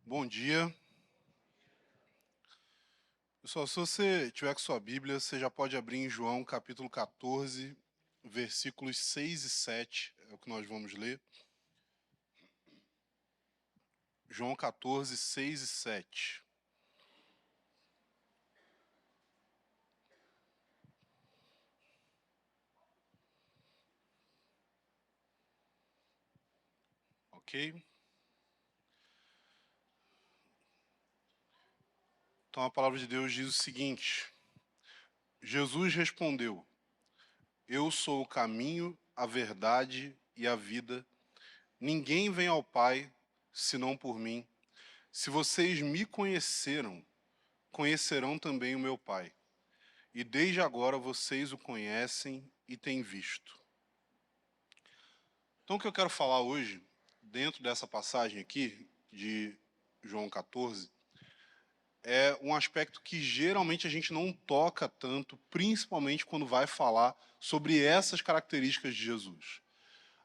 Bom dia. Pessoal, se você tiver com sua Bíblia, você já pode abrir em João capítulo 14, versículos 6 e 7, é o que nós vamos ler. João 14, 6 e 7. Ok? Então a palavra de Deus diz o seguinte: Jesus respondeu: Eu sou o caminho, a verdade e a vida. Ninguém vem ao Pai senão por mim. Se vocês me conheceram, conhecerão também o meu Pai. E desde agora vocês o conhecem e têm visto. Então, o que eu quero falar hoje, dentro dessa passagem aqui, de João 14, é um aspecto que geralmente a gente não toca tanto, principalmente quando vai falar sobre essas características de Jesus.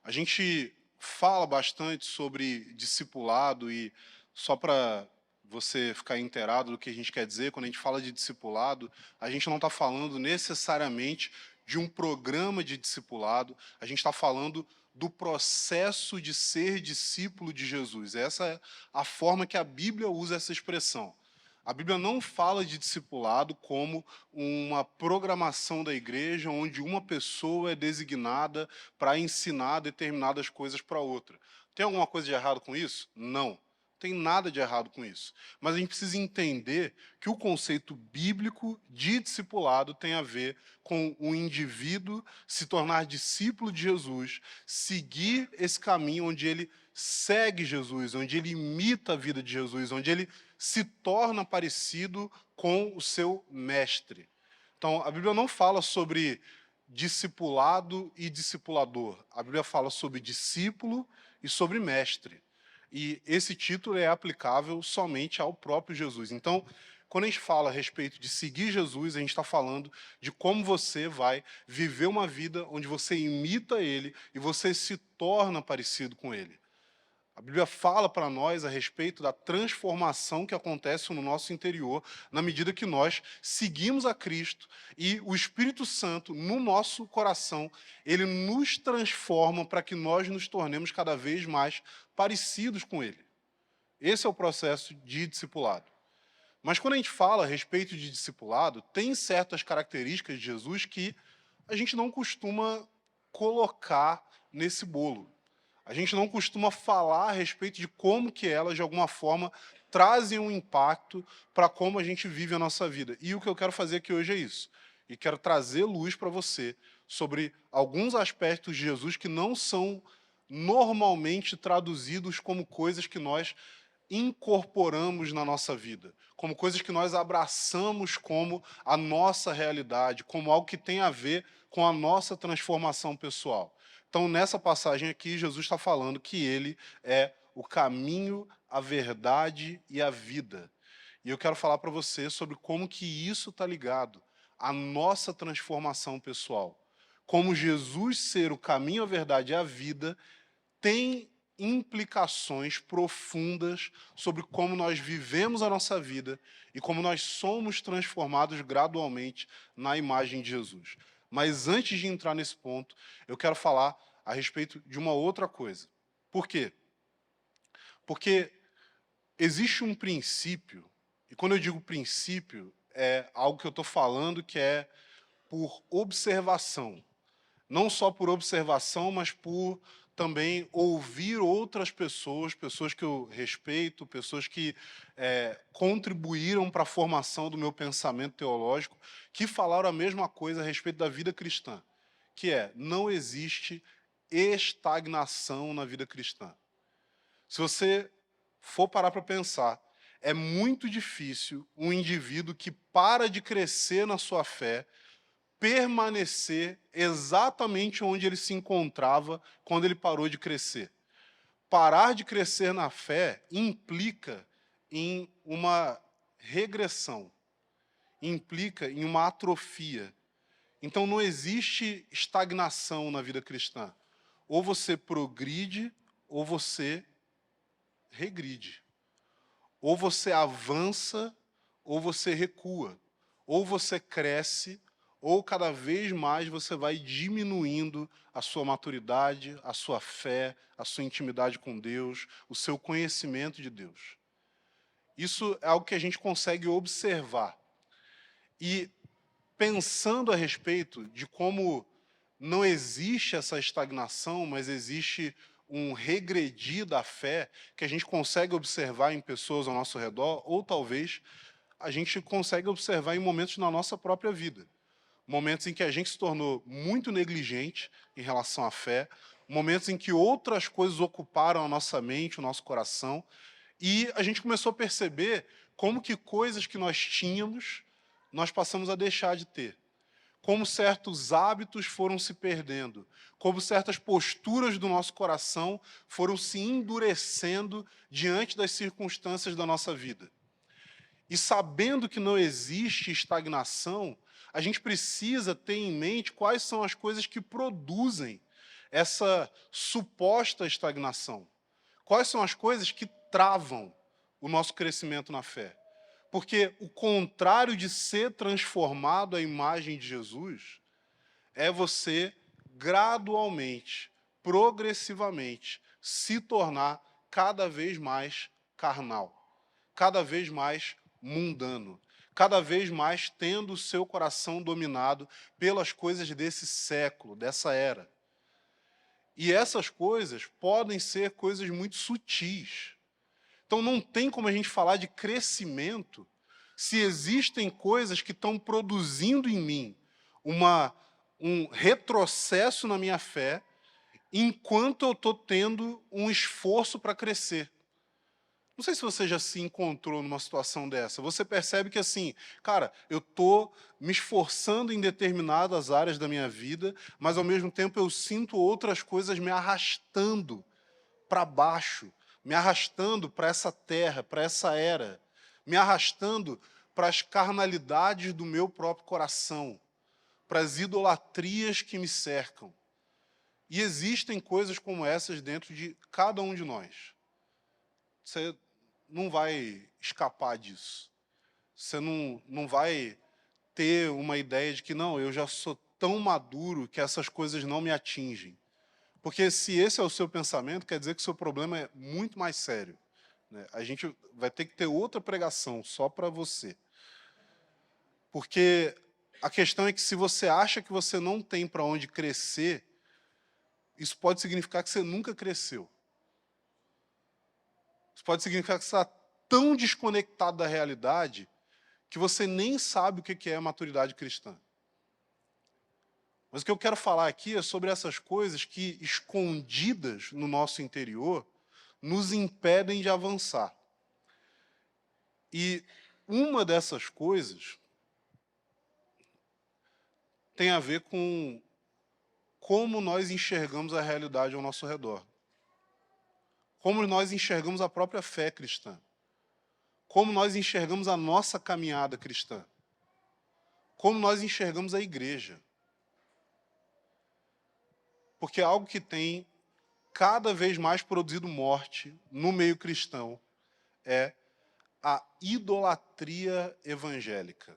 A gente fala bastante sobre discipulado e só para você ficar inteirado do que a gente quer dizer, quando a gente fala de discipulado, a gente não está falando necessariamente de um programa de discipulado, a gente está falando do processo de ser discípulo de Jesus. Essa é a forma que a Bíblia usa essa expressão. A Bíblia não fala de discipulado como uma programação da igreja onde uma pessoa é designada para ensinar determinadas coisas para outra. Tem alguma coisa de errado com isso? Não. Tem nada de errado com isso. Mas a gente precisa entender que o conceito bíblico de discipulado tem a ver com o indivíduo se tornar discípulo de Jesus, seguir esse caminho onde ele segue Jesus, onde ele imita a vida de Jesus, onde ele se torna parecido com o seu mestre. Então, a Bíblia não fala sobre discipulado e discipulador. A Bíblia fala sobre discípulo e sobre mestre. E esse título é aplicável somente ao próprio Jesus. Então, quando a gente fala a respeito de seguir Jesus, a gente está falando de como você vai viver uma vida onde você imita ele e você se torna parecido com ele. A Bíblia fala para nós a respeito da transformação que acontece no nosso interior na medida que nós seguimos a Cristo e o Espírito Santo, no nosso coração, ele nos transforma para que nós nos tornemos cada vez mais parecidos com ele. Esse é o processo de discipulado. Mas quando a gente fala a respeito de discipulado, tem certas características de Jesus que a gente não costuma colocar nesse bolo. A gente não costuma falar a respeito de como que elas, de alguma forma, trazem um impacto para como a gente vive a nossa vida. E o que eu quero fazer aqui hoje é isso. E quero trazer luz para você sobre alguns aspectos de Jesus que não são normalmente traduzidos como coisas que nós incorporamos na nossa vida, como coisas que nós abraçamos como a nossa realidade, como algo que tem a ver com a nossa transformação pessoal. Então, nessa passagem aqui, Jesus está falando que ele é o caminho, a verdade e a vida. E eu quero falar para você sobre como que isso está ligado à nossa transformação pessoal. Como Jesus ser o caminho, a verdade e a vida tem implicações profundas sobre como nós vivemos a nossa vida e como nós somos transformados gradualmente na imagem de Jesus. Mas antes de entrar nesse ponto, eu quero falar a respeito de uma outra coisa. Por quê? Porque existe um princípio, e quando eu digo princípio, é algo que eu estou falando que é por observação. Não só por observação, mas por também ouvir outras pessoas, pessoas que eu respeito, pessoas que contribuíram para a formação do meu pensamento teológico, que falaram a mesma coisa a respeito da vida cristã, que é, não existe estagnação na vida cristã. Se você for parar para pensar, é muito difícil um indivíduo que para de crescer na sua fé permanecer exatamente onde ele se encontrava quando ele parou de crescer. Parar de crescer na fé implica em uma regressão, implica em uma atrofia. Então não existe estagnação na vida cristã. Ou você progride ou você regride. Ou você avança, ou você recua. Ou você cresce, ou cada vez mais você vai diminuindo a sua maturidade, a sua fé, a sua intimidade com Deus, o seu conhecimento de Deus. Isso é algo que a gente consegue observar. E pensando a respeito de como não existe essa estagnação, mas existe um regredir da fé que a gente consegue observar em pessoas ao nosso redor, ou talvez a gente consegue observar em momentos na nossa própria vida. Momentos em que a gente se tornou muito negligente em relação à fé, momentos em que outras coisas ocuparam a nossa mente, o nosso coração, e a gente começou a perceber como que coisas que nós tínhamos, nós passamos a deixar de ter. Como certos hábitos foram se perdendo, como certas posturas do nosso coração foram se endurecendo diante das circunstâncias da nossa vida. E sabendo que não existe estagnação, a gente precisa ter em mente quais são as coisas que produzem essa suposta estagnação. Quais são as coisas que travam o nosso crescimento na fé? Porque o contrário de ser transformado à imagem de Jesus é você gradualmente, progressivamente, se tornar cada vez mais carnal, cada vez mais mundano, cada vez mais tendo o seu coração dominado pelas coisas desse século, dessa era. E essas coisas podem ser coisas muito sutis. Então não tem como a gente falar de crescimento se existem coisas que estão produzindo em mim um retrocesso na minha fé, enquanto eu estou tendo um esforço para crescer. Não sei se você já se encontrou numa situação dessa. Você percebe que assim, cara, eu estou me esforçando em determinadas áreas da minha vida, mas ao mesmo tempo eu sinto outras coisas me arrastando para baixo, me arrastando para essa terra, para essa era, me arrastando para as carnalidades do meu próprio coração, para as idolatrias que me cercam. E existem coisas como essas dentro de cada um de nós. Você não vai escapar disso. Você não vai ter uma ideia de que, não, eu já sou tão maduro que essas coisas não me atingem. Porque se esse é o seu pensamento, quer dizer que o seu problema é muito mais sério, né? A gente vai ter que ter outra pregação só para você. Porque a questão é que se você acha que você não tem para onde crescer, isso pode significar que você nunca cresceu. Isso pode significar que você está tão desconectado da realidade que você nem sabe o que é a maturidade cristã. Mas o que eu quero falar aqui é sobre essas coisas que, escondidas no nosso interior, nos impedem de avançar. E uma dessas coisas tem a ver com como nós enxergamos a realidade ao nosso redor. Como nós enxergamos a própria fé cristã. Como nós enxergamos a nossa caminhada cristã. Como nós enxergamos a igreja. Porque algo que tem cada vez mais produzido morte no meio cristão é a idolatria evangélica.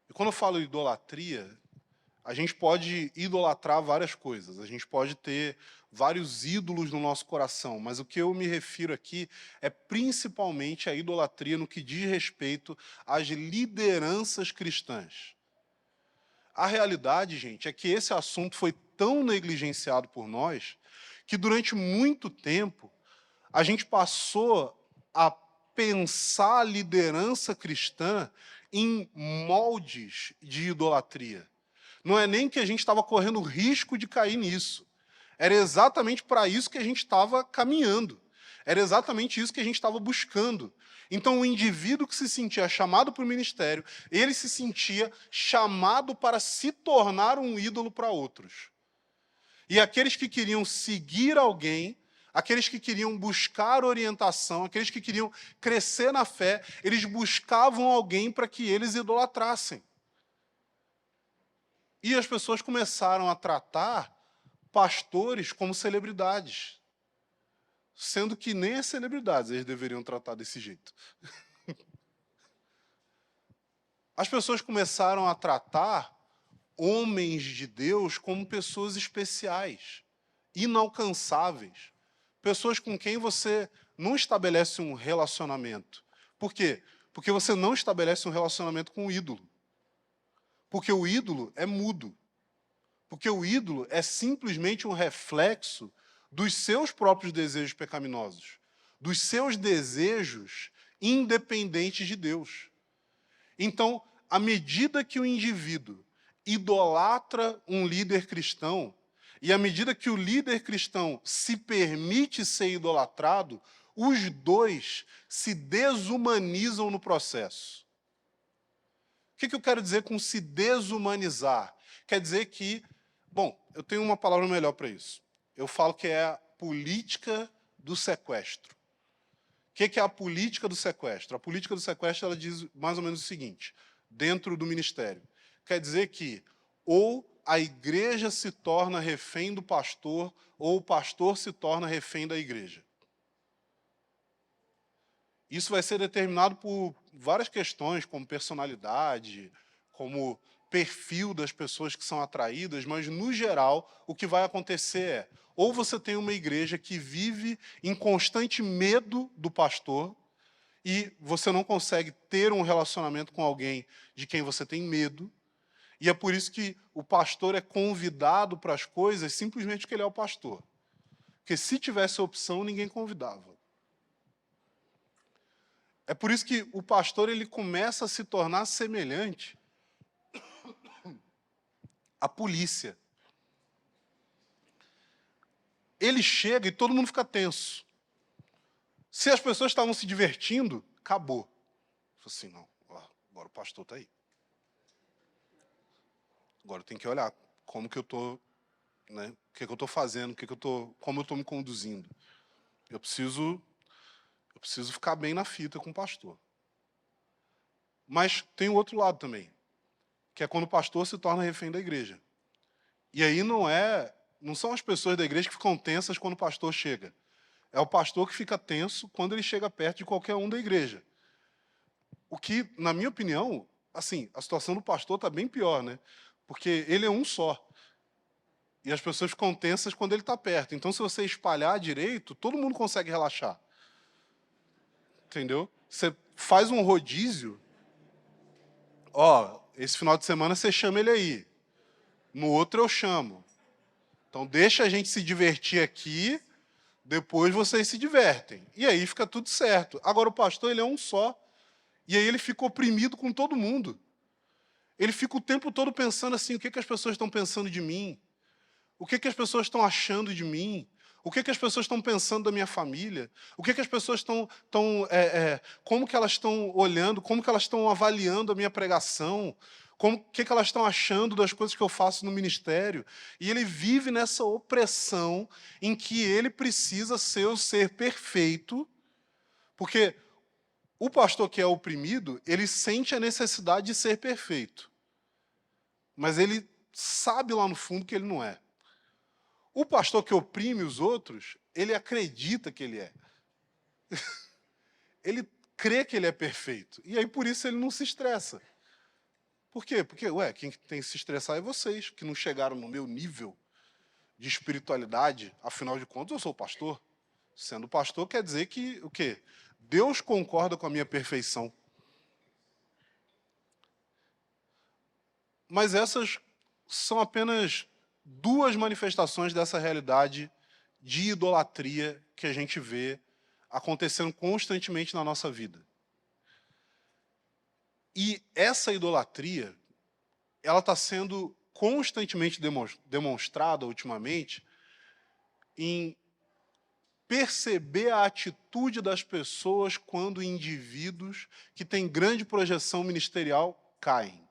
E quando eu falo idolatria, a gente pode idolatrar várias coisas, a gente pode ter vários ídolos no nosso coração, mas o que eu me refiro aqui é principalmente a idolatria no que diz respeito às lideranças cristãs. A realidade, gente, é que esse assunto foi tão negligenciado por nós que durante muito tempo a gente passou a pensar a liderança cristã em moldes de idolatria. Não é nem que a gente estava correndo risco de cair nisso. Era exatamente para isso que a gente estava caminhando. Era exatamente isso que a gente estava buscando. Então, o indivíduo que se sentia chamado para o ministério, ele se sentia chamado para se tornar um ídolo para outros. E aqueles que queriam seguir alguém, aqueles que queriam buscar orientação, aqueles que queriam crescer na fé, eles buscavam alguém para que eles idolatrassem. E as pessoas começaram a tratar pastores como celebridades. sendo que nem as celebridades eles deveriam tratar desse jeito. As pessoas começaram a tratar homens de Deus como pessoas especiais, inalcançáveis, pessoas com quem você não estabelece um relacionamento. Por quê? Porque você não estabelece um relacionamento com o ídolo. Porque o ídolo é mudo. Porque o ídolo é simplesmente um reflexo dos seus próprios desejos pecaminosos, dos seus desejos independentes de Deus. Então, à medida que o indivíduo idolatra um líder cristão, e à medida que o líder cristão se permite ser idolatrado, os dois se desumanizam no processo. O que eu quero dizer com se desumanizar? Quer dizer que, bom, eu tenho uma palavra melhor para isso. Eu falo que é a política do sequestro. O que é a política do sequestro? A política do sequestro ela diz mais ou menos o seguinte, dentro do ministério. Quer dizer que ou a igreja se torna refém do pastor, ou o pastor se torna refém da igreja. Isso vai ser determinado por várias questões, como personalidade, como perfil das pessoas que são atraídas, mas, no geral, o que vai acontecer é, ou você tem uma igreja que vive em constante medo do pastor, e você não consegue ter um relacionamento com alguém de quem você tem medo, e é por isso que o pastor é convidado para as coisas simplesmente porque ele é o pastor. Porque se tivesse opção, ninguém convidava. É por isso que o pastor ele começa a se tornar semelhante à polícia. Ele chega e todo mundo fica tenso. Se as pessoas estavam se divertindo, acabou. Assim, não, ó, agora o pastor está aí. Agora eu tenho que olhar como que eu estou, né? O que eu estou fazendo, como eu estou me conduzindo. Eu preciso ficar bem na fita com o pastor. Mas tem o outro lado também, que é quando o pastor se torna refém da igreja. E aí não são as pessoas da igreja que ficam tensas quando o pastor chega. É o pastor que fica tenso quando ele chega perto de qualquer um da igreja. O que, na minha opinião, assim, a situação do pastor está bem pior, né? Porque ele é um só. E as pessoas ficam tensas quando ele está perto. Então, se você espalhar direito, todo mundo consegue relaxar. Entendeu? Você faz um rodízio. Ó, esse final de semana você chama ele aí. No outro eu chamo. Então, deixa a gente se divertir aqui, depois vocês se divertem. E aí fica tudo certo. Agora, o pastor, ele é um só. E aí ele fica oprimido com todo mundo. Ele fica o tempo todo pensando assim, o que as pessoas estão pensando de mim? O que as pessoas estão achando de mim? O que as pessoas estão pensando da minha família? O que as pessoas como que elas estão olhando, como que elas estão avaliando a minha pregação? O que elas estão achando das coisas que eu faço no ministério? E ele vive nessa opressão em que ele precisa ser o ser perfeito, porque o pastor que é oprimido, ele sente a necessidade de ser perfeito. Mas ele sabe lá no fundo que ele não é. O pastor que oprime os outros, ele acredita que ele é. Ele crê que ele é perfeito. E aí, por isso, ele não se estressa. Por quê? Porque, quem tem que se estressar é vocês, que não chegaram no meu nível de espiritualidade. Afinal de contas, eu sou pastor. Sendo pastor, quer dizer que, o quê? Deus concorda com a minha perfeição. Mas essas são apenas duas manifestações dessa realidade de idolatria que a gente vê acontecendo constantemente na nossa vida. E essa idolatria, ela está sendo constantemente demonstrada ultimamente em perceber a atitude das pessoas quando indivíduos que têm grande projeção ministerial caem.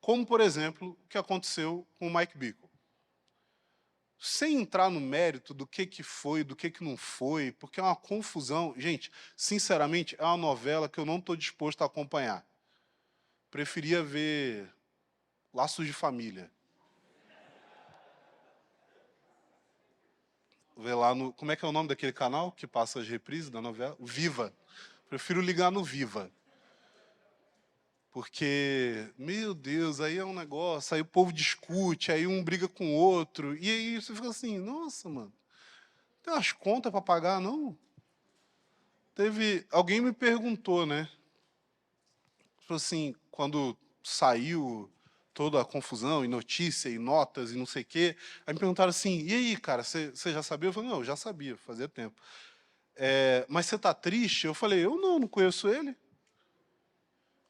Como, por exemplo, o que aconteceu com o Mike Bickle. Sem entrar no mérito do que foi, do que não foi, porque é uma confusão. Gente, sinceramente, é uma novela que eu não estou disposto a acompanhar. Preferia ver Laços de Família. ver lá no... Como é que é o nome daquele canal que passa as reprises da novela? O Viva. Prefiro ligar no Viva. Porque, meu Deus, aí é um negócio, aí o povo discute, aí um briga com o outro, e aí você fica assim, nossa, mano, tem umas contas para pagar, não? Alguém me perguntou, né? Tipo assim, quando saiu toda a confusão, e notícia, e notas, e não sei o quê, aí me perguntaram assim, e aí, cara, você já sabia? Eu falei, não, eu já sabia, fazia tempo. Mas você tá triste? Eu falei, eu não conheço ele.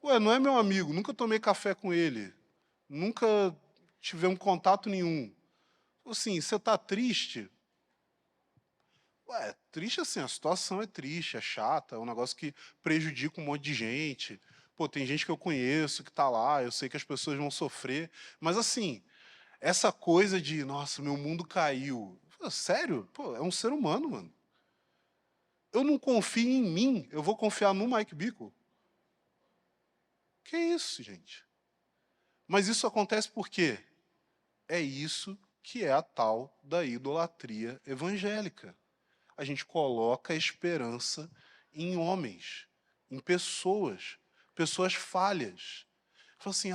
Ué, não é meu amigo, nunca tomei café com ele, nunca tivemos contato nenhum. Assim, você tá triste? Ué, triste assim, a situação é triste, é chata, é um negócio que prejudica um monte de gente. Pô, tem gente que eu conheço que tá lá, eu sei que as pessoas vão sofrer, mas assim, essa coisa de, nossa, meu mundo caiu. Pô, sério? Pô, é um ser humano, mano. Eu não confio em mim, eu vou confiar no Mike Bickle. Que isso, gente? Mas isso acontece por quê? É isso que é a tal da idolatria evangélica. A gente coloca a esperança em homens, em pessoas, pessoas falhas. Fala assim,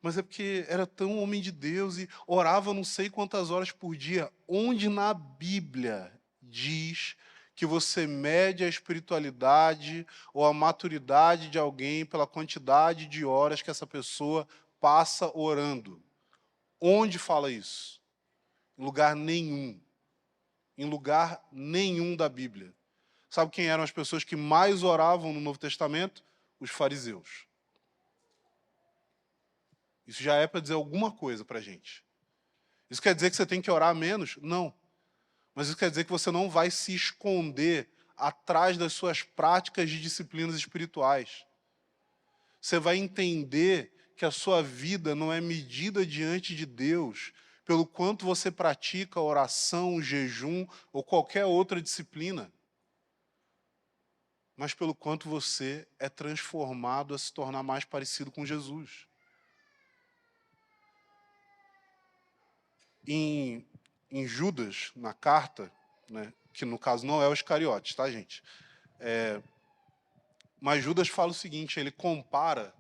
mas é porque era tão homem de Deus e orava não sei quantas horas por dia. Onde na Bíblia diz que você mede a espiritualidade ou a maturidade de alguém pela quantidade de horas que essa pessoa passa orando? Onde fala isso? Em lugar nenhum. Em lugar nenhum da Bíblia. Sabe quem eram as pessoas que mais oravam no Novo Testamento? Os fariseus. Isso já é para dizer alguma coisa para a gente. Isso quer dizer que você tem que orar menos? Não. Mas isso quer dizer que você não vai se esconder atrás das suas práticas de disciplinas espirituais. Você vai entender que a sua vida não é medida diante de Deus pelo quanto você pratica oração, jejum ou qualquer outra disciplina, mas pelo quanto você é transformado a se tornar mais parecido com Jesus. Em Judas, na carta, né, que no caso não é os Iscariotes, tá, gente? Mas Judas fala o seguinte, ele compara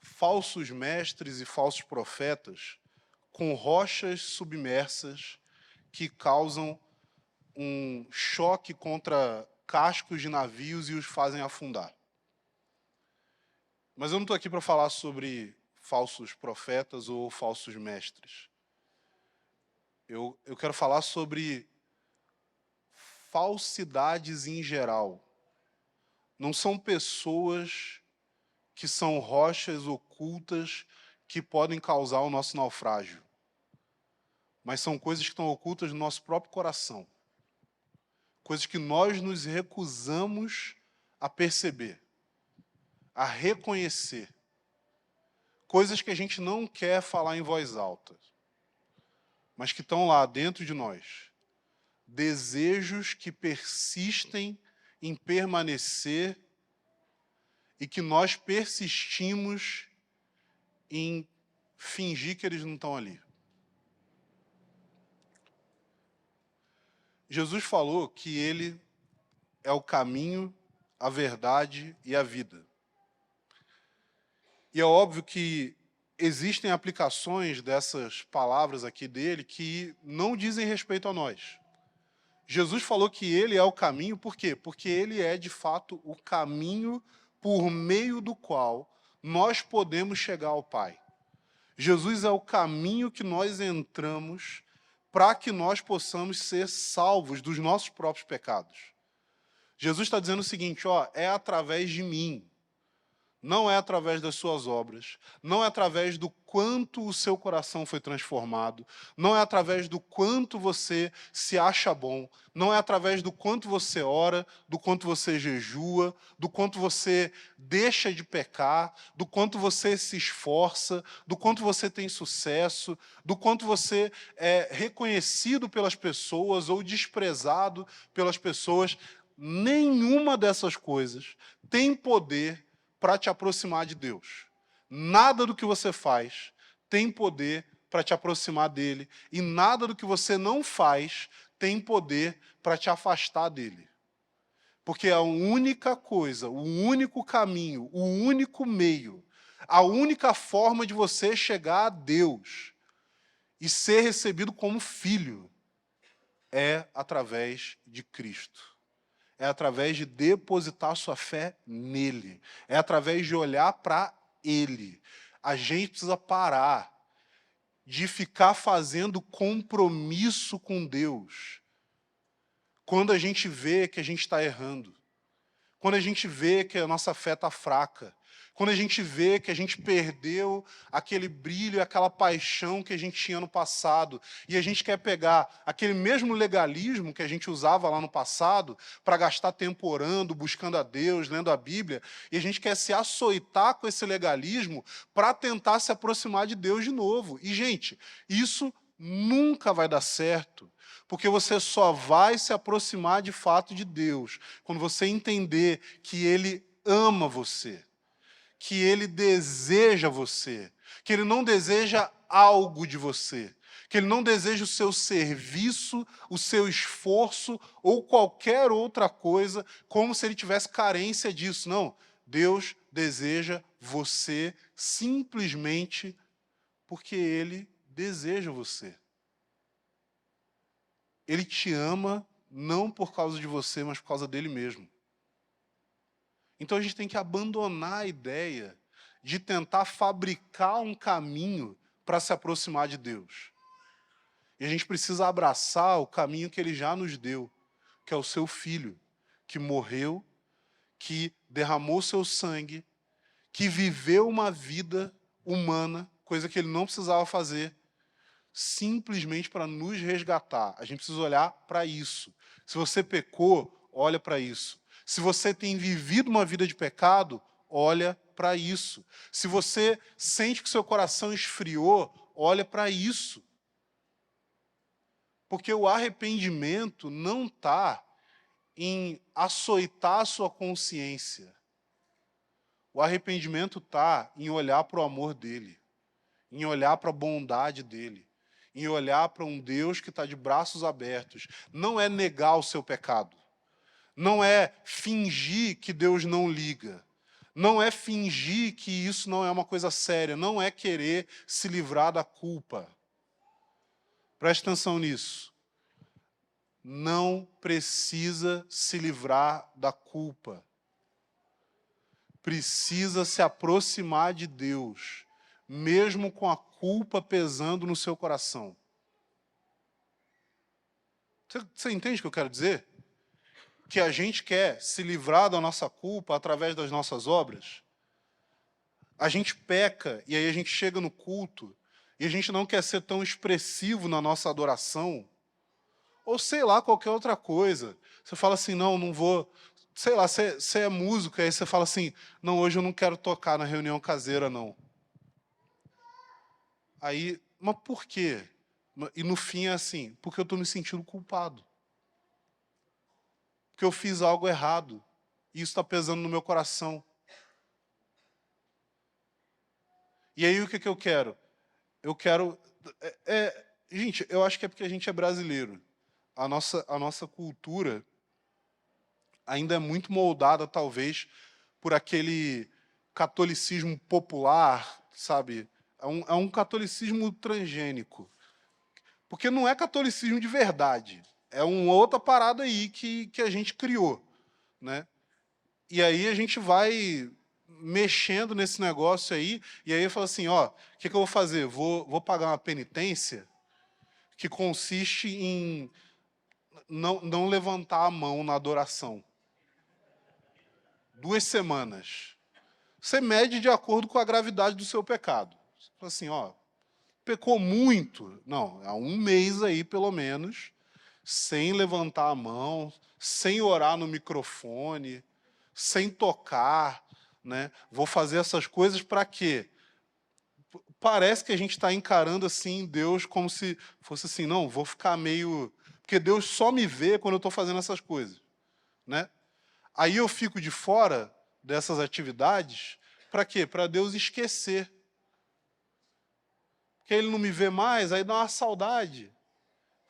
falsos mestres e falsos profetas com rochas submersas que causam um choque contra cascos de navios e os fazem afundar. Mas eu não estou aqui para falar sobre falsos profetas ou falsos mestres. Eu quero falar sobre falsidades em geral. Não são pessoas que são rochas ocultas que podem causar o nosso naufrágio, mas são coisas que estão ocultas no nosso próprio coração. Coisas que nós nos recusamos a perceber, a reconhecer. Coisas que a gente não quer falar em voz alta, mas que estão lá dentro de nós. Desejos que persistem em permanecer e que nós persistimos em fingir que eles não estão ali. Jesus falou que ele é o caminho, a verdade e a vida. E é óbvio que existem aplicações dessas palavras aqui dele que não dizem respeito a nós. Jesus falou que ele é o caminho, por quê? Porque ele é, de fato, o caminho por meio do qual nós podemos chegar ao Pai. Jesus é o caminho que nós entramos para que nós possamos ser salvos dos nossos próprios pecados. Jesus está dizendo o seguinte, é através de mim. Não é através das suas obras, não é através do quanto o seu coração foi transformado, não é através do quanto você se acha bom, não é através do quanto você ora, do quanto você jejua, do quanto você deixa de pecar, do quanto você se esforça, do quanto você tem sucesso, do quanto você é reconhecido pelas pessoas ou desprezado pelas pessoas. Nenhuma dessas coisas tem poder para te aproximar de Deus. Nada do que você faz tem poder para te aproximar dele, e nada do que você não faz tem poder para te afastar dele. Porque a única coisa, o único caminho, o único meio, a única forma de você chegar a Deus e ser recebido como filho é através de Cristo. É através de depositar sua fé nele. É através de olhar para ele. A gente precisa parar de ficar fazendo compromisso com Deus quando a gente vê que a gente está errando. Quando a gente vê que a nossa fé está fraca, quando a gente vê que a gente perdeu aquele brilho, aquela paixão que a gente tinha no passado, e a gente quer pegar aquele mesmo legalismo que a gente usava lá no passado, para gastar tempo orando, buscando a Deus, lendo a Bíblia, e a gente quer se açoitar com esse legalismo para tentar se aproximar de Deus de novo. E, gente, isso nunca vai dar certo. Porque você só vai se aproximar de fato de Deus quando você entender que Ele ama você, que Ele deseja você, que Ele não deseja algo de você, que Ele não deseja o seu serviço, o seu esforço ou qualquer outra coisa, como se Ele tivesse carência disso. Não, Deus deseja você simplesmente porque Ele deseja você. Ele te ama não por causa de você, mas por causa dele mesmo. Então a gente tem que abandonar a ideia de tentar fabricar um caminho para se aproximar de Deus. E a gente precisa abraçar o caminho que ele já nos deu, que é o seu filho, que morreu, que derramou seu sangue, que viveu uma vida humana, coisa que ele não precisava fazer, simplesmente para nos resgatar. A gente precisa olhar para isso. Se você pecou, olha para isso. Se você tem vivido uma vida de pecado, olha para isso. Se você sente que seu coração esfriou, olha para isso. Porque o arrependimento não está em açoitar a sua consciência. O arrependimento está em olhar para o amor dele, em olhar para a bondade dele, em olhar para um Deus que está de braços abertos. Não é negar o seu pecado. Não é fingir que Deus não liga. Não é fingir que isso não é uma coisa séria. Não é querer se livrar da culpa. Preste atenção nisso. Não precisa se livrar da culpa. Precisa se aproximar de Deus, mesmo com a culpa pesando no seu coração. Você entende o que eu quero dizer? Que a gente quer se livrar da nossa culpa através das nossas obras. A gente peca e aí a gente chega no culto e a gente não quer ser tão expressivo na nossa adoração. Ou sei lá, qualquer outra coisa. Você fala assim, não vou... Sei lá, você é músico, aí você fala assim, não, hoje eu não quero tocar na reunião caseira, não. Aí, mas por quê? E no fim é assim, porque eu estou me sentindo culpado. Porque eu fiz algo errado. E isso está pesando no meu coração. E aí o que eu quero? Eu quero... gente, eu acho que é porque a gente é brasileiro. A nossa cultura ainda é muito moldada, talvez, por aquele catolicismo popular, sabe? É um catolicismo transgênico. Porque não é catolicismo de verdade. É uma outra parada aí que a gente criou, né? E aí a gente vai mexendo nesse negócio aí, e aí eu falo assim, ó, o que eu vou fazer? Vou pagar uma penitência que consiste em não levantar a mão na adoração. 2 semanas. Você mede de acordo com a gravidade do seu pecado. Você fala assim, ó, pecou muito? Não, há 1 mês aí, pelo menos, sem levantar a mão, sem orar no microfone, sem tocar, né? Vou fazer essas coisas para quê? Parece que a gente está encarando assim Deus como se fosse assim, não, vou ficar meio... Porque Deus só me vê quando eu estou fazendo essas coisas, né? Aí eu fico de fora dessas atividades, para quê? Para Deus esquecer. Porque Ele não me vê mais, aí dá uma saudade.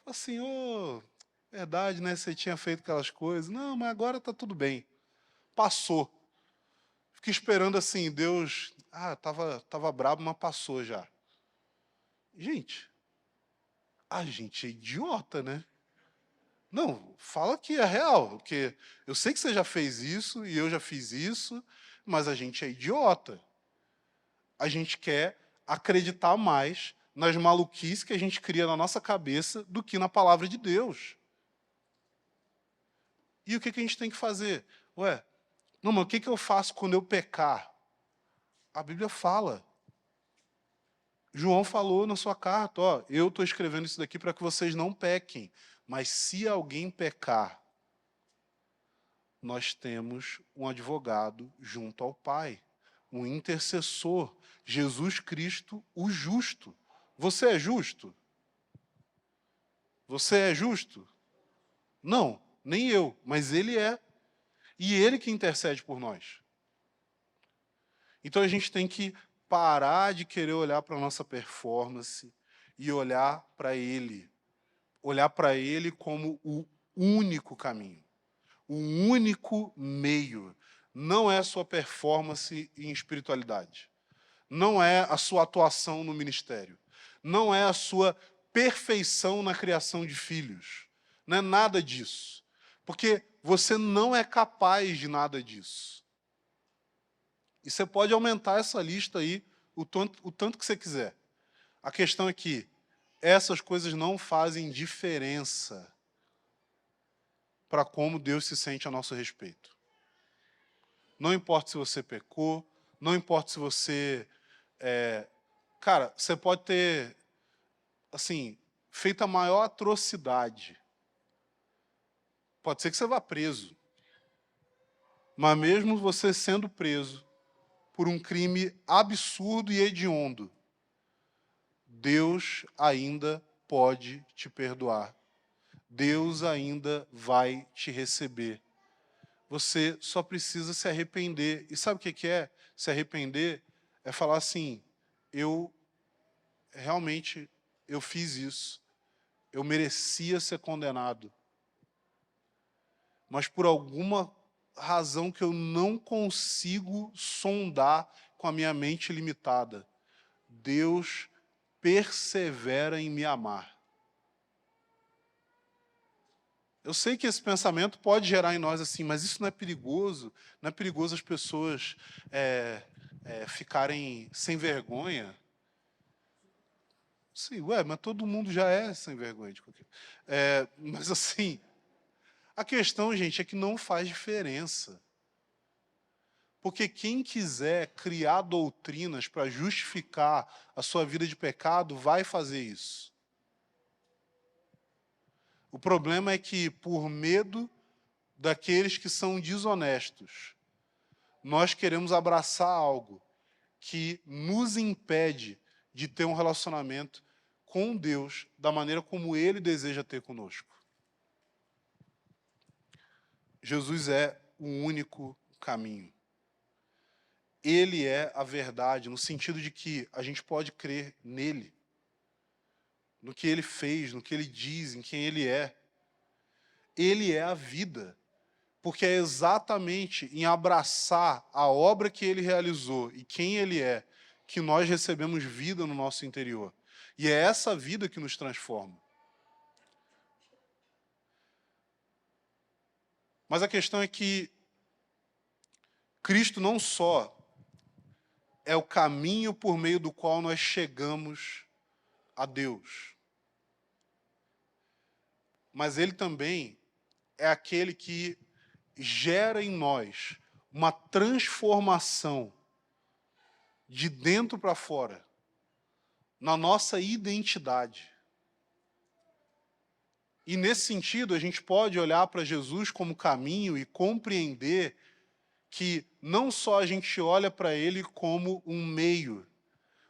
Fala assim, ô, Verdade, né? Você tinha feito aquelas coisas. Não, mas agora está tudo bem. Passou. Fiquei esperando assim, Deus... Ah, tava brabo, mas passou já. Gente, a gente é idiota, né? Não, fala que é real, porque eu sei que você já fez isso e eu já fiz isso, mas a gente é idiota. A gente quer acreditar mais nas maluquices que a gente cria na nossa cabeça do que na palavra de Deus. E o que a gente tem que fazer? Ué, não, mas o que eu faço quando eu pecar? A Bíblia fala. João falou na sua carta, ó, eu estou escrevendo isso daqui para que vocês não pequem, mas se alguém pecar, nós temos um advogado junto ao Pai, um intercessor, Jesus Cristo, o justo. Você é justo? Você é justo? Não, nem eu, mas ele é. E ele que intercede por nós. Então a gente tem que parar de querer olhar para a nossa performance e olhar para ele. Olhar para ele como o único caminho, o único meio. Não é a sua performance em espiritualidade. Não é a sua atuação no ministério. Não é a sua perfeição na criação de filhos. Não é nada disso. Porque você não é capaz de nada disso. E você pode aumentar essa lista aí o tanto que você quiser. A questão é que essas coisas não fazem diferença para como Deus se sente a nosso respeito. Não importa se você pecou, não importa se você... cara, você pode ter, assim, feito a maior atrocidade. Pode ser que você vá preso. Mas mesmo você sendo preso por um crime absurdo e hediondo, Deus ainda pode te perdoar. Deus ainda vai te receber. Você só precisa se arrepender. E sabe o que é? Se arrepender é falar assim, eu realmente, eu fiz isso. Eu merecia ser condenado. Mas por alguma razão que eu não consigo sondar com a minha mente limitada, Deus persevera em me amar. Eu sei que esse pensamento pode gerar em nós assim, mas isso não é perigoso? Não é perigoso as pessoas ficarem sem vergonha? Sim, ué, mas todo mundo já é sem vergonha de qualquer... mas assim, a questão, gente, é que não faz diferença. Porque quem quiser criar doutrinas para justificar a sua vida de pecado, vai fazer isso. O problema é que, por medo daqueles que são desonestos, nós queremos abraçar algo que nos impede de ter um relacionamento com Deus da maneira como Ele deseja ter conosco. Jesus é o único caminho. Ele é a verdade, no sentido de que a gente pode crer nele, no que ele fez, no que ele diz, em quem ele é. Ele é a vida, porque é exatamente em abraçar a obra que ele realizou e quem ele é, que nós recebemos vida no nosso interior. E é essa vida que nos transforma. Mas a questão é que Cristo não só é o caminho por meio do qual nós chegamos a Deus, mas ele também é aquele que gera em nós uma transformação de dentro para fora, na nossa identidade. E nesse sentido, a gente pode olhar para Jesus como caminho e compreender que não só a gente olha para ele como um meio,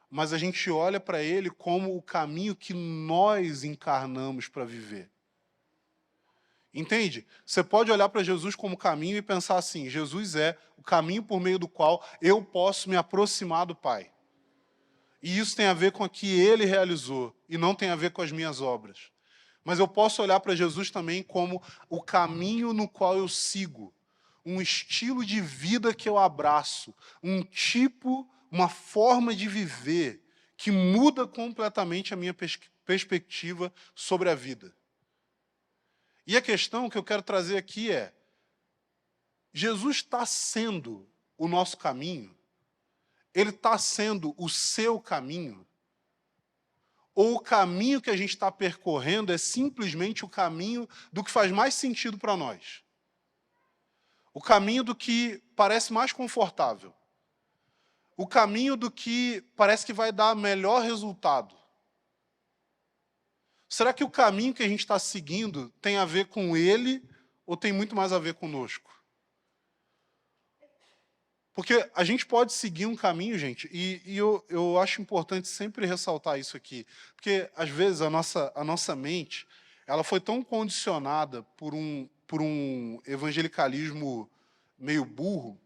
mas a gente olha para ele como o caminho que nós encarnamos para viver. Entende? Você pode olhar para Jesus como caminho e pensar assim, Jesus é o caminho por meio do qual eu posso me aproximar do Pai. E isso tem a ver com o que ele realizou, e não tem a ver com as minhas obras. Mas eu posso olhar para Jesus também como o caminho no qual eu sigo, um estilo de vida que eu abraço, um tipo, uma forma de viver que muda completamente a minha perspectiva sobre a vida. E a questão que eu quero trazer aqui é: Jesus está sendo o nosso caminho? Ele está sendo o seu caminho? Ou o caminho que a gente está percorrendo é simplesmente o caminho do que faz mais sentido para nós? O caminho do que parece mais confortável? O caminho do que parece que vai dar melhor resultado? Será que o caminho que a gente está seguindo tem a ver com ele ou tem muito mais a ver conosco? Porque a gente pode seguir um caminho, gente, e eu acho importante sempre ressaltar isso aqui, porque às vezes a nossa mente ela foi tão condicionada por um evangelicalismo meio burro,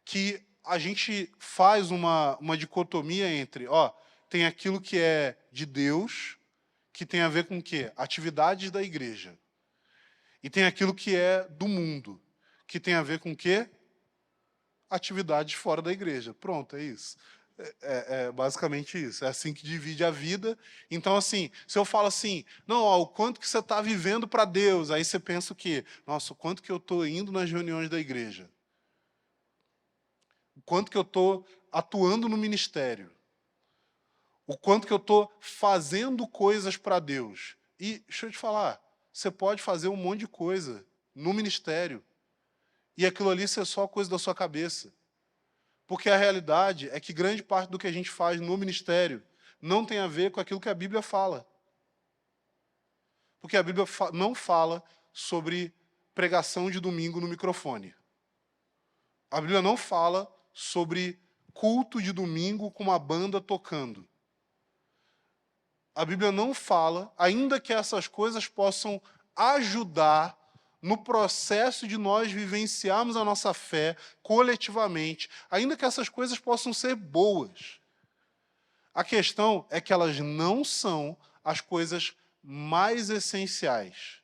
que a gente faz uma dicotomia entre, ó, tem aquilo que é de Deus, que tem a ver com o quê? Atividades da igreja. E tem aquilo que é do mundo, que tem a ver com o quê? Atividades fora da igreja. Pronto, é isso. É basicamente isso. É assim que divide a vida. Então, assim, se eu falo assim, não, ó, o quanto que você está vivendo para Deus, aí você pensa o quê? Nossa, o quanto que eu estou indo nas reuniões da igreja. O quanto que eu estou atuando no ministério. O quanto que eu estou fazendo coisas para Deus. E, deixa eu te falar, você pode fazer um monte de coisa no ministério. E aquilo ali ser só coisa da sua cabeça. Porque a realidade é que grande parte do que a gente faz no ministério não tem a ver com aquilo que a Bíblia fala. Porque a Bíblia não fala sobre pregação de domingo no microfone. A Bíblia não fala sobre culto de domingo com uma banda tocando. A Bíblia não fala, ainda que essas coisas possam ajudar no processo de nós vivenciarmos a nossa fé coletivamente, ainda que essas coisas possam ser boas. A questão é que elas não são as coisas mais essenciais.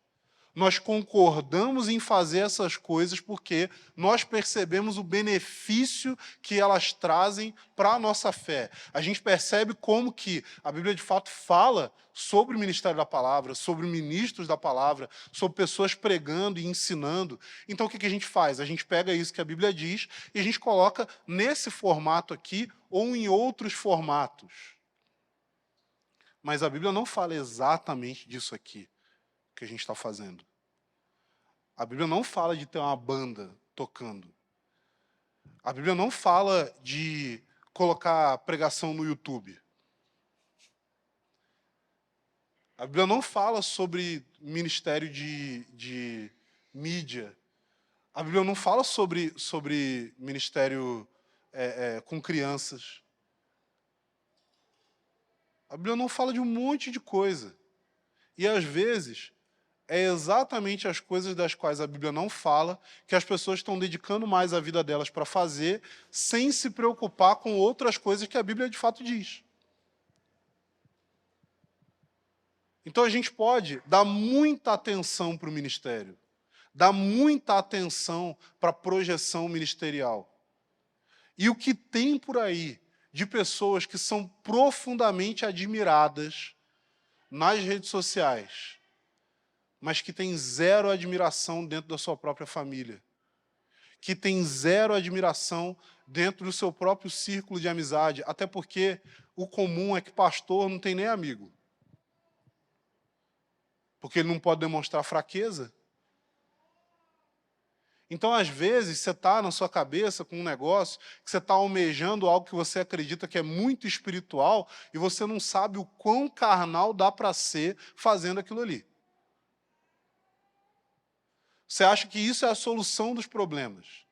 Nós concordamos em fazer essas coisas porque nós percebemos o benefício que elas trazem para a nossa fé. A gente percebe como que a Bíblia de fato fala sobre o ministério da palavra, sobre ministros da palavra, sobre pessoas pregando e ensinando. Então o que a gente faz? A gente pega isso que a Bíblia diz e a gente coloca nesse formato aqui ou em outros formatos. Mas a Bíblia não fala exatamente disso aqui que a gente está fazendo. A Bíblia não fala de ter uma banda tocando. A Bíblia não fala de colocar pregação no YouTube. A Bíblia não fala sobre ministério de mídia. A Bíblia não fala sobre ministério com crianças. A Bíblia não fala de um monte de coisa. E, às vezes, é exatamente as coisas das quais a Bíblia não fala que as pessoas estão dedicando mais a vida delas para fazer, sem se preocupar com outras coisas que a Bíblia de fato diz. Então a gente pode dar muita atenção para o ministério, dar muita atenção para a projeção ministerial. E o que tem por aí de pessoas que são profundamente admiradas nas redes sociais, mas que têm zero admiração dentro da sua própria família, que tem zero admiração dentro do seu próprio círculo de amizade, até porque o comum é que pastor não tem nem amigo. Porque ele não pode demonstrar fraqueza. Então, às vezes, você está na sua cabeça com um negócio, que você está almejando algo que você acredita que é muito espiritual, e você não sabe o quão carnal dá para ser fazendo aquilo ali. Você acha que isso é a solução dos problemas.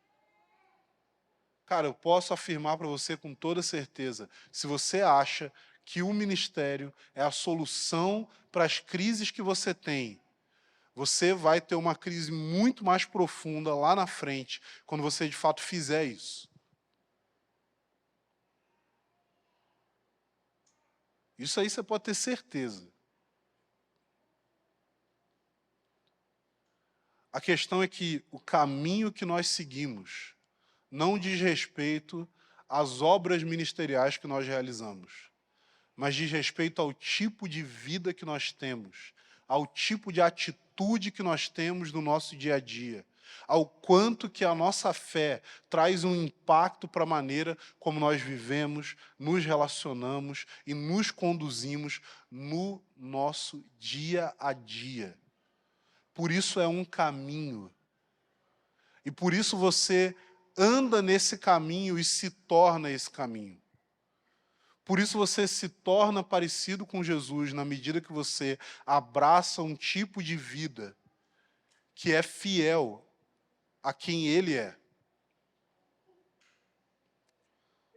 Cara, eu posso afirmar para você com toda certeza, se você acha que o ministério é a solução para as crises que você tem, você vai ter uma crise muito mais profunda lá na frente, quando você de fato fizer isso. Isso aí você pode ter certeza. A questão é que o caminho que nós seguimos não diz respeito às obras ministeriais que nós realizamos, mas diz respeito ao tipo de vida que nós temos, ao tipo de atitude que nós temos no nosso dia a dia, ao quanto que a nossa fé traz um impacto para a maneira como nós vivemos, nos relacionamos e nos conduzimos no nosso dia a dia. Por isso é um caminho. E por isso você anda nesse caminho e se torna esse caminho. Por isso você se torna parecido com Jesus na medida que você abraça um tipo de vida que é fiel a quem Ele é.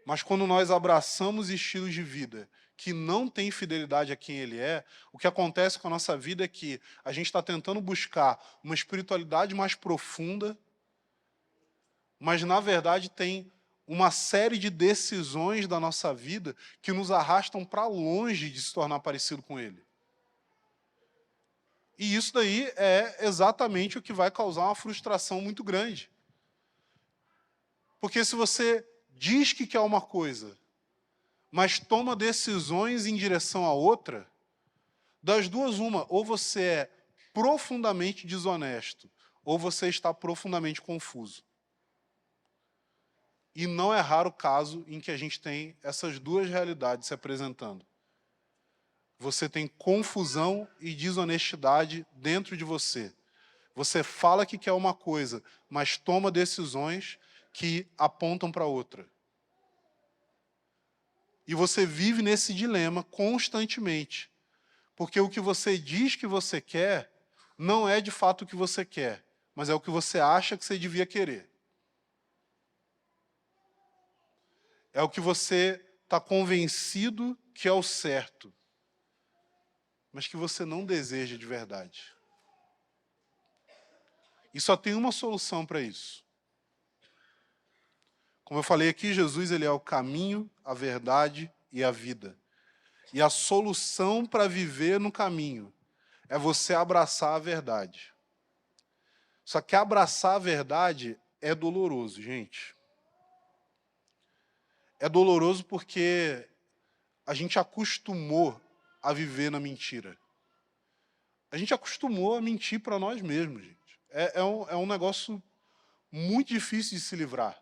Mas quando nós abraçamos estilos de vida que não têm fidelidade a quem Ele é, o que acontece com a nossa vida é que a gente está tentando buscar uma espiritualidade mais profunda, mas na verdade tem uma série de decisões da nossa vida que nos arrastam para longe de se tornar parecido com Ele. E isso daí é exatamente o que vai causar uma frustração muito grande. Porque se você diz que quer uma coisa, mas toma decisões em direção a outra, das duas uma, ou você é profundamente desonesto, ou você está profundamente confuso. E não é raro o caso em que a gente tem essas duas realidades se apresentando. Você tem confusão e desonestidade dentro de você. Você fala que quer uma coisa, mas toma decisões que apontam para outra. E você vive nesse dilema constantemente. Porque o que você diz que você quer não é de fato o que você quer, mas é o que você acha que você devia querer. É o que você está convencido que é o certo, mas que você não deseja de verdade. E só tem uma solução para isso. Como eu falei aqui, Jesus ele é o caminho, a verdade e a vida. E a solução para viver no caminho é você abraçar a verdade. Só que abraçar a verdade é doloroso, gente. É doloroso porque a gente acostumou a viver na mentira. A gente acostumou a mentir para nós mesmos, gente. É um negócio muito difícil de se livrar.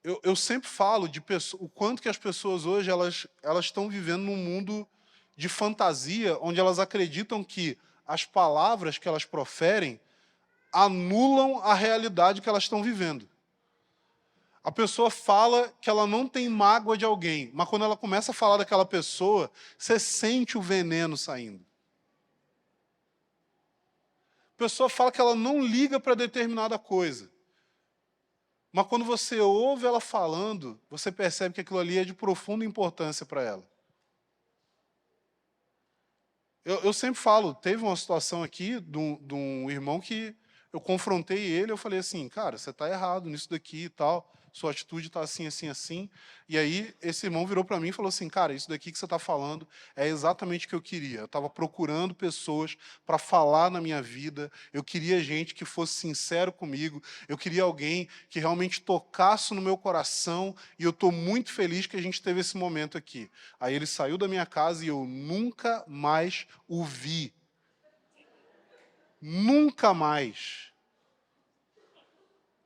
Eu sempre falo de o quanto que as pessoas hoje elas estão vivendo num mundo de fantasia, onde elas acreditam que as palavras que elas proferem anulam a realidade que elas estão vivendo. A pessoa fala que ela não tem mágoa de alguém, mas quando ela começa a falar daquela pessoa, você sente o veneno saindo. A pessoa fala que ela não liga para determinada coisa, mas quando você ouve ela falando, você percebe que aquilo ali é de profunda importância para ela. Eu sempre falo, teve uma situação aqui de um irmão que eu confrontei ele, eu falei assim, cara, você está errado nisso daqui e tal, sua atitude está assim, assim, assim. E aí esse irmão virou para mim e falou assim, cara, isso daqui que você está falando é exatamente o que eu queria. Eu estava procurando pessoas para falar na minha vida, eu queria gente que fosse sincero comigo, eu queria alguém que realmente tocasse no meu coração, e eu estou muito feliz que a gente teve esse momento aqui. Aí ele saiu da minha casa e eu nunca mais o vi. Nunca mais.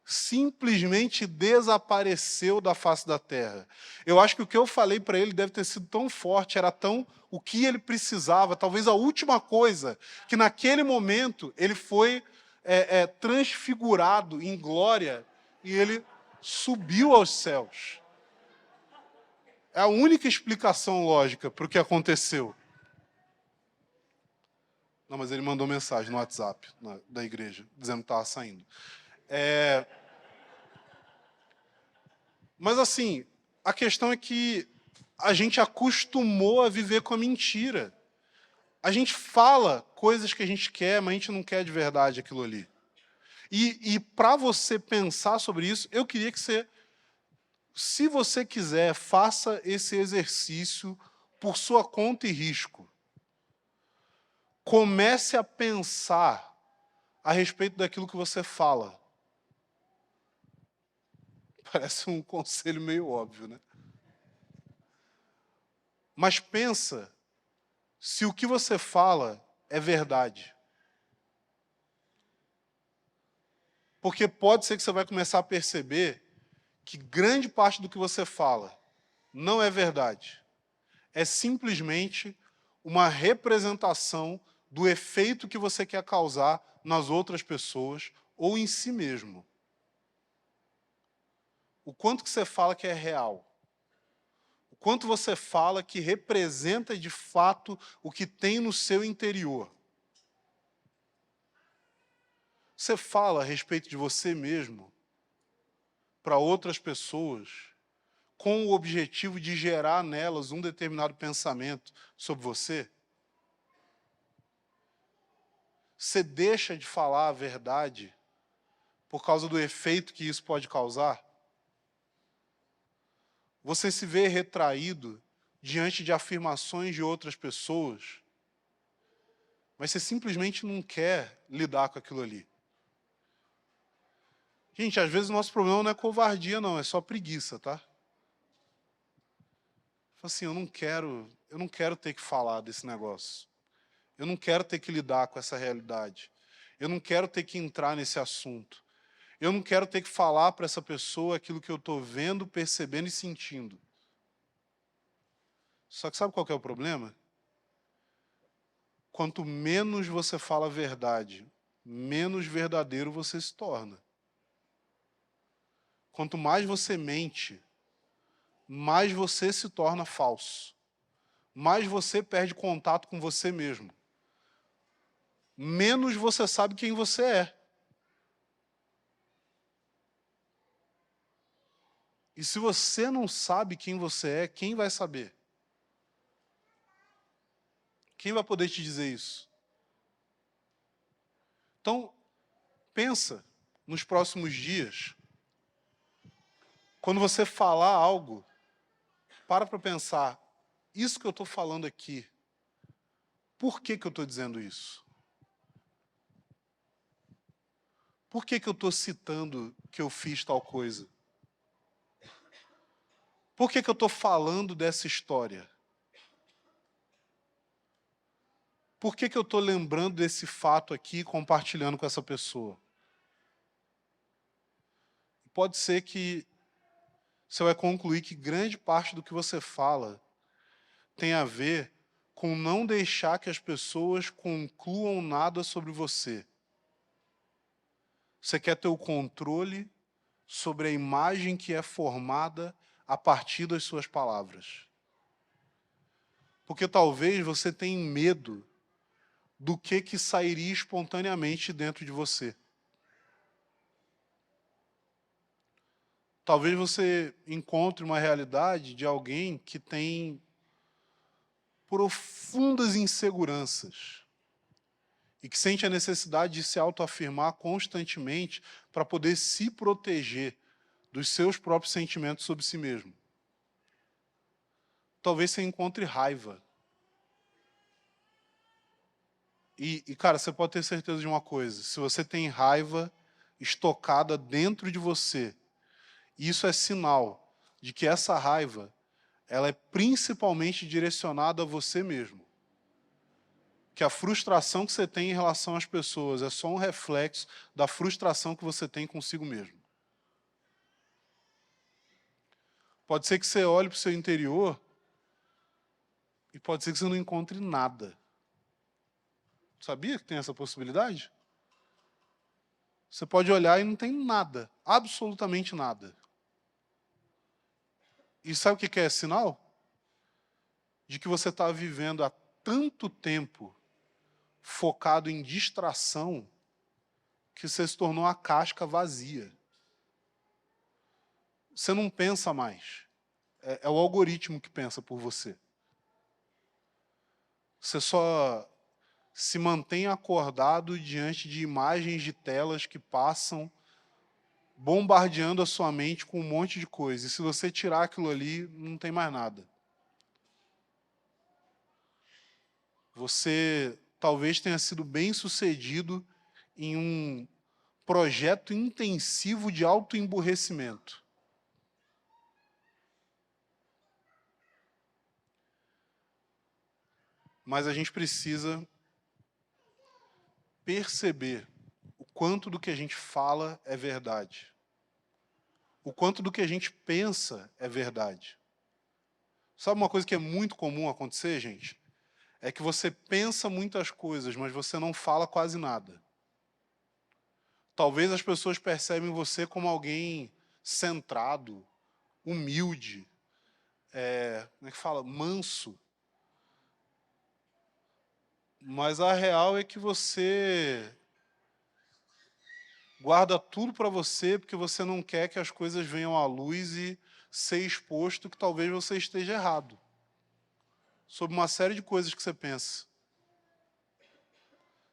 Simplesmente desapareceu da face da terra. Eu acho que o que eu falei para ele deve ter sido tão forte, era tão o que ele precisava, talvez a última coisa, que naquele momento ele foi transfigurado em glória e ele subiu aos céus. É a única explicação lógica para o que aconteceu. Não, mas ele mandou mensagem no WhatsApp da igreja, dizendo que estava saindo. Mas assim, a questão é que a gente acostumou a viver com a mentira. A gente fala coisas que a gente quer, mas a gente não quer de verdade aquilo ali. E para você pensar sobre isso, eu queria que você, se você quiser, faça esse exercício por sua conta e risco. Comece a pensar a respeito daquilo que você fala. Parece um conselho meio óbvio, né? Mas pensa se o que você fala é verdade. Porque pode ser que você vai começar a perceber que grande parte do que você fala não é verdade. É simplesmente uma representação do efeito que você quer causar nas outras pessoas ou em si mesmo. O quanto que você fala que é real. O quanto você fala que representa de fato o que tem no seu interior. Você fala a respeito de você mesmo para outras pessoas com o objetivo de gerar nelas um determinado pensamento sobre você? Você deixa de falar a verdade por causa do efeito que isso pode causar? Você se vê retraído diante de afirmações de outras pessoas, mas você simplesmente não quer lidar com aquilo ali. Gente, às vezes o nosso problema não é covardia, não, é só preguiça, tá? Assim, eu não quero ter que falar desse negócio. Eu não quero ter que lidar com essa realidade. Eu não quero ter que entrar nesse assunto. Eu não quero ter que falar para essa pessoa aquilo que eu estou vendo, percebendo e sentindo. Só que sabe qual que é o problema? Quanto menos você fala a verdade, menos verdadeiro você se torna. Quanto mais você mente, mais você se torna falso. Mais você perde contato com você mesmo. Menos você sabe quem você é. E se você não sabe quem você é, quem vai saber? Quem vai poder te dizer isso? Então, pensa nos próximos dias. Quando você falar algo, para pensar, isso que eu estou falando aqui, por que eu estou dizendo isso? Por que eu estou citando que eu fiz tal coisa? Por que eu estou falando dessa história? Por que eu estou lembrando desse fato aqui e compartilhando com essa pessoa? Pode ser que você vai concluir que grande parte do que você fala tem a ver com não deixar que as pessoas concluam nada sobre você. Você quer ter o controle sobre a imagem que é formada a partir das suas palavras. Porque talvez você tenha medo do que sairia espontaneamente dentro de você. Talvez você encontre uma realidade de alguém que tem profundas inseguranças e que sente a necessidade de se autoafirmar constantemente para poder se proteger dos seus próprios sentimentos sobre si mesmo. Talvez você encontre raiva. Cara, você pode ter certeza de uma coisa. Se você tem raiva estocada dentro de você, isso é sinal de que essa raiva ela é principalmente direcionada a você mesmo. Que a frustração que você tem em relação às pessoas é só um reflexo da frustração que você tem consigo mesmo. Pode ser que você olhe para o seu interior e pode ser que você não encontre nada. Sabia que tem essa possibilidade? Você pode olhar e não tem nada, absolutamente nada. E sabe o que é sinal? De que você está vivendo há tanto tempo focado em distração que você se tornou a casca vazia. Você não pensa mais. É o algoritmo que pensa por você. Você só se mantém acordado diante de imagens de telas que passam bombardeando a sua mente com um monte de coisa. E se você tirar aquilo ali, não tem mais nada. Você talvez tenha sido bem-sucedido em um projeto intensivo de autoemburrecimento. Mas a gente precisa perceber o quanto do que a gente fala é verdade. O quanto do que a gente pensa é verdade. Sabe uma coisa que é muito comum acontecer, gente? É que você pensa muitas coisas, mas você não fala quase nada. Talvez as pessoas percebem você como alguém centrado, humilde, como é que fala? Manso. Mas a real é que você guarda tudo para você porque você não quer que as coisas venham à luz e ser exposto que talvez você esteja errado. Sobre uma série de coisas que você pensa.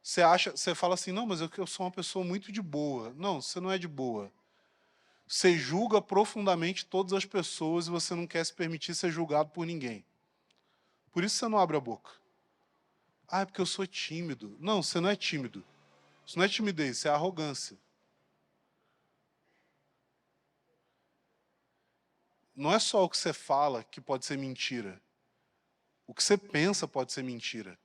Você fala assim, não, mas eu sou uma pessoa muito de boa. Não, você não é de boa. Você julga profundamente todas as pessoas e você não quer se permitir ser julgado por ninguém. Por isso você não abre a boca. Ah, é porque eu sou tímido. Não, você não é tímido. Isso não é timidez, isso é arrogância. Não é só o que você fala que pode ser mentira. O que você pensa pode ser mentira.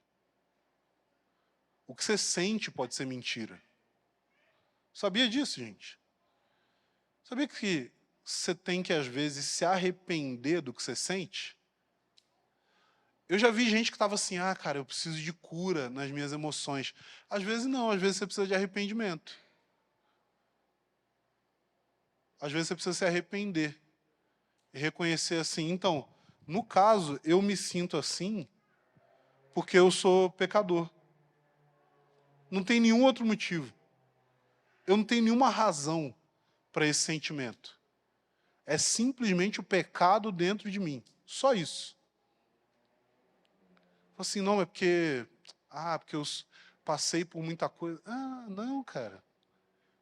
O que você sente pode ser mentira. Sabia disso, gente? Sabia que você tem que, às vezes, se arrepender do que você sente? Eu já vi gente que estava assim, ah, cara, eu preciso de cura nas minhas emoções. Às vezes não, às vezes você precisa de arrependimento. Às vezes você precisa se arrepender. E reconhecer assim, então, no caso, eu me sinto assim porque eu sou pecador. Não tem nenhum outro motivo. Eu não tenho nenhuma razão para esse sentimento. É simplesmente o pecado dentro de mim. Só isso. Assim, não, é porque eu passei por muita coisa. Ah, não, cara.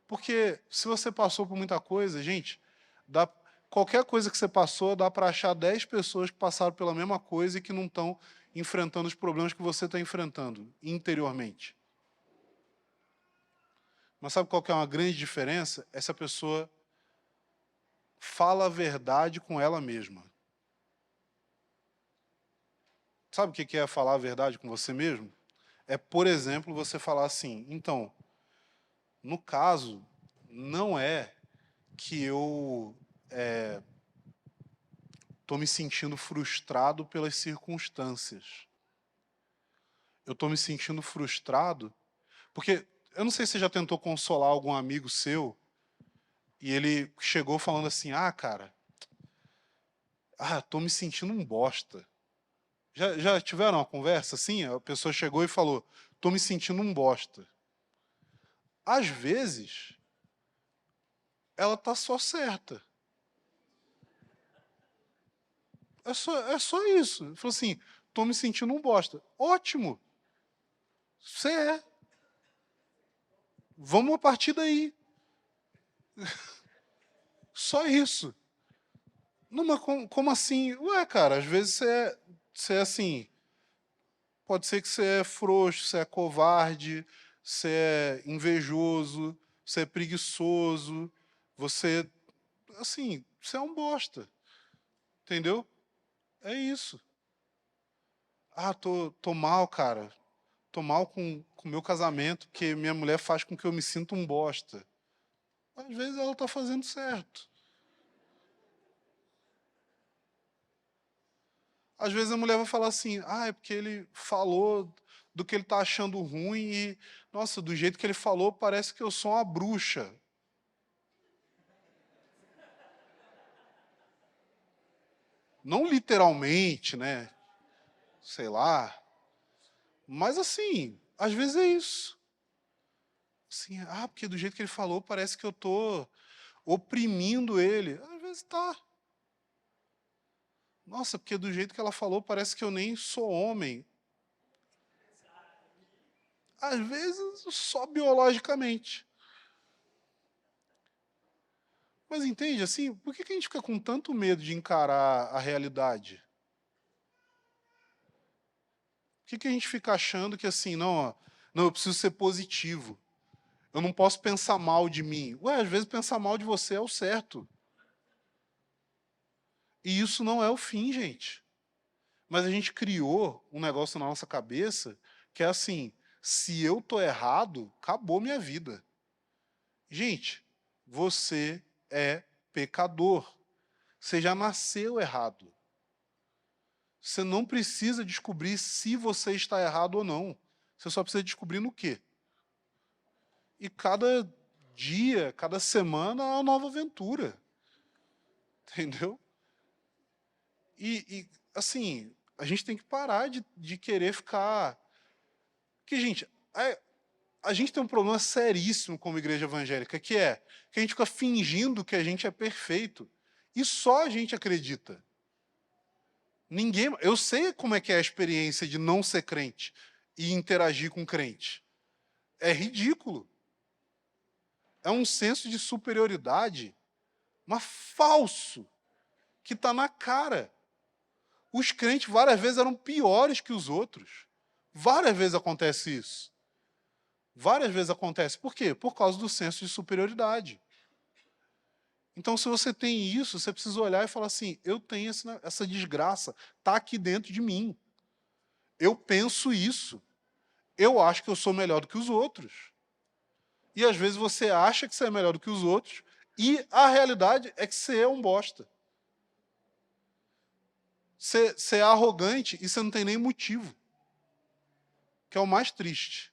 Porque se você passou por muita coisa, gente, dá, qualquer coisa que você passou, dá para achar 10 pessoas que passaram pela mesma coisa e que não estão enfrentando os problemas que você está enfrentando interiormente. Mas sabe qual que é uma grande diferença? Essa pessoa fala a verdade com ela mesma. Sabe o que é falar a verdade com você mesmo? É, por exemplo, você falar assim, então, no caso, não é que eu estou me sentindo frustrado pelas circunstâncias. Eu estou me sentindo frustrado porque, eu não sei se você já tentou consolar algum amigo seu e ele chegou falando assim, ah, cara, estou me sentindo um bosta. Já tiveram uma conversa assim? A pessoa chegou e falou, estou me sentindo um bosta. Às vezes, ela está só certa. É só isso. Ele falou assim, estou me sentindo um bosta. Ótimo. Você é. Vamos a partir daí. Só isso. Não, mas como assim? Ué, cara, às vezes você é assim. Pode ser que você é frouxo, você é covarde, você é invejoso, você é preguiçoso, você, assim, você é um bosta. Entendeu? É isso. Ah, tô mal, cara. Tô mal com o meu casamento, porque minha mulher faz com que eu me sinta um bosta. Às vezes ela está fazendo certo. Às vezes a mulher vai falar assim, ah, é porque ele falou do que ele está achando ruim e, nossa, do jeito que ele falou, parece que eu sou uma bruxa. Não literalmente, né? Sei lá. Mas assim, às vezes é isso. Assim, ah, porque do jeito que ele falou, parece que eu estou oprimindo ele. Às vezes tá. Nossa, porque do jeito que ela falou, parece que eu nem sou homem. Às vezes, só biologicamente. Mas entende, assim, por que a gente fica com tanto medo de encarar a realidade? Por que a gente fica achando que assim, não, ó, não, eu preciso ser positivo. Eu não posso pensar mal de mim. Ué, às vezes pensar mal de você é o certo. E isso não é o fim, gente. Mas a gente criou um negócio na nossa cabeça que é assim, se eu tô errado, acabou minha vida. Gente, você é pecador. Você já nasceu errado. Você não precisa descobrir se você está errado ou não. Você só precisa descobrir no quê. E cada dia, cada semana é uma nova aventura. Entendeu? Assim, a gente tem que parar de querer ficar... Porque, gente, a gente tem um problema seríssimo como igreja evangélica, que é que a gente fica fingindo que a gente é perfeito. E só a gente acredita. Ninguém... Eu sei como é que é a experiência de não ser crente e interagir com crente. É ridículo. É um senso de superioridade, mas falso, que está na cara. Os crentes várias vezes eram piores que os outros. Várias vezes acontece isso. Várias vezes acontece. Por quê? Por causa do senso de superioridade. Então, se você tem isso, você precisa olhar e falar assim, eu tenho essa desgraça, está aqui dentro de mim. Eu penso isso. Eu acho que eu sou melhor do que os outros. E às vezes você acha que você é melhor do que os outros, e a realidade é que você é um bosta. Você é arrogante e você não tem nem motivo. Que é o mais triste.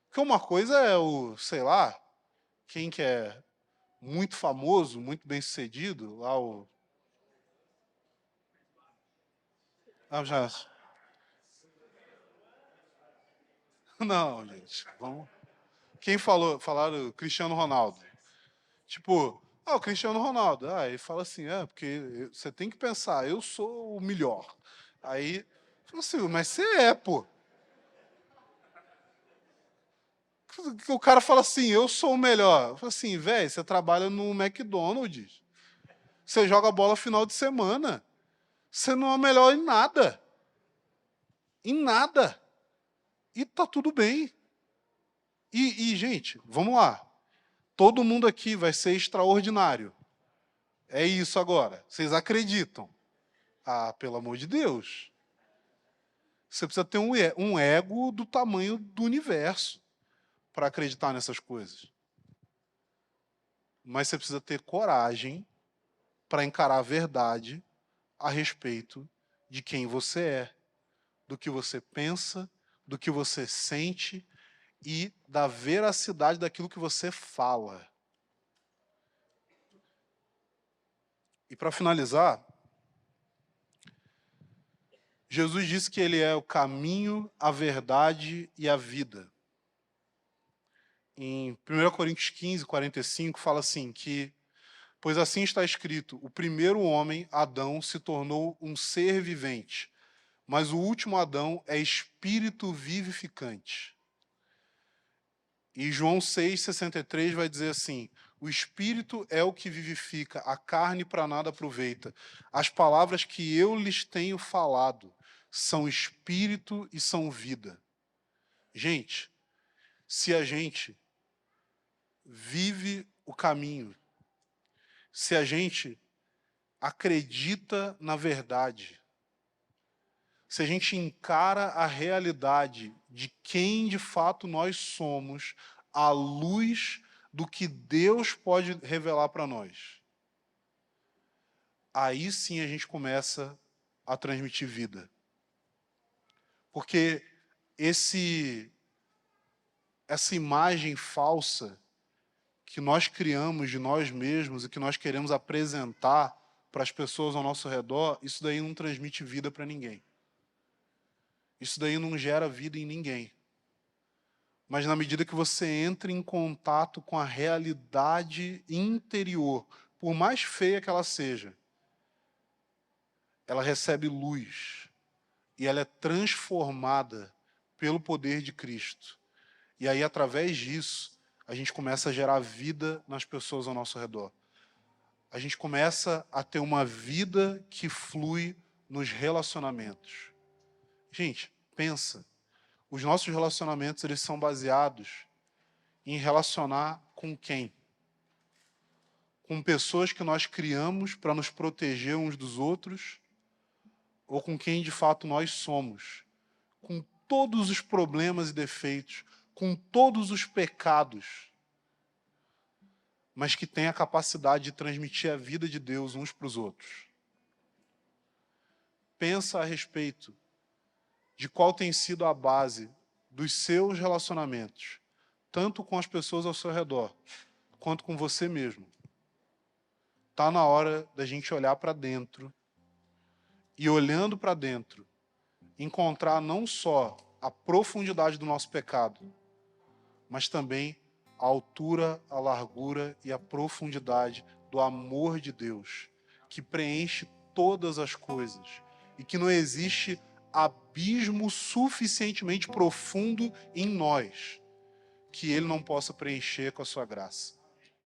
Porque uma coisa é o, sei lá, quem que é muito famoso, muito bem-sucedido, lá o... Ah, já... Não, gente, vamos... Quem falou? Falaram Cristiano Ronaldo. Tipo, o Cristiano Ronaldo. Ele fala assim, porque você tem que pensar, eu sou o melhor. Aí, fala assim, mas você é, pô. O cara fala assim, eu sou o melhor. Eu falo assim, velho, você trabalha no McDonald's. Você joga bola final de semana. Você não é o melhor em nada. Em nada. E tá tudo bem. Gente, vamos lá. Todo mundo aqui vai ser extraordinário. É isso agora. Vocês acreditam? Pelo amor de Deus. Você precisa ter um ego do tamanho do universo para acreditar nessas coisas. Mas você precisa ter coragem para encarar a verdade a respeito de quem você é, do que você pensa, do que você sente e da veracidade daquilo que você fala. E para finalizar, Jesus disse que ele é o caminho, a verdade e a vida. Em 1 Coríntios 15, 45, fala assim, que, pois assim está escrito, o primeiro homem, Adão, se tornou um ser vivente, mas o último Adão é espírito vivificante. E João 6,63 vai dizer assim, o espírito é o que vivifica, a carne para nada aproveita. As palavras que eu lhes tenho falado são espírito e são vida. Gente, se a gente vive o caminho, se a gente acredita na verdade, se a gente encara a realidade de quem de fato nós somos, à luz do que Deus pode revelar para nós, aí sim a gente começa a transmitir vida. Porque essa imagem falsa que nós criamos de nós mesmos e que nós queremos apresentar para as pessoas ao nosso redor, isso daí não transmite vida para ninguém. Isso daí não gera vida em ninguém. Mas na medida que você entra em contato com a realidade interior, por mais feia que ela seja, ela recebe luz e ela é transformada pelo poder de Cristo. E aí, através disso, a gente começa a gerar vida nas pessoas ao nosso redor. A gente começa a ter uma vida que flui nos relacionamentos. Gente, pensa. Os nossos relacionamentos, eles são baseados em relacionar com quem? Com pessoas que nós criamos para nos proteger uns dos outros, ou com quem de fato nós somos, com todos os problemas e defeitos, com todos os pecados, mas que tem a capacidade de transmitir a vida de Deus uns para os outros. Pensa a respeito de qual tem sido a base dos seus relacionamentos, tanto com as pessoas ao seu redor, quanto com você mesmo. Está na hora da gente olhar para dentro e, olhando para dentro, encontrar não só a profundidade do nosso pecado, mas também a altura, a largura e a profundidade do amor de Deus, que preenche todas as coisas e que não existe abismo suficientemente profundo em nós que Ele não possa preencher com a sua graça.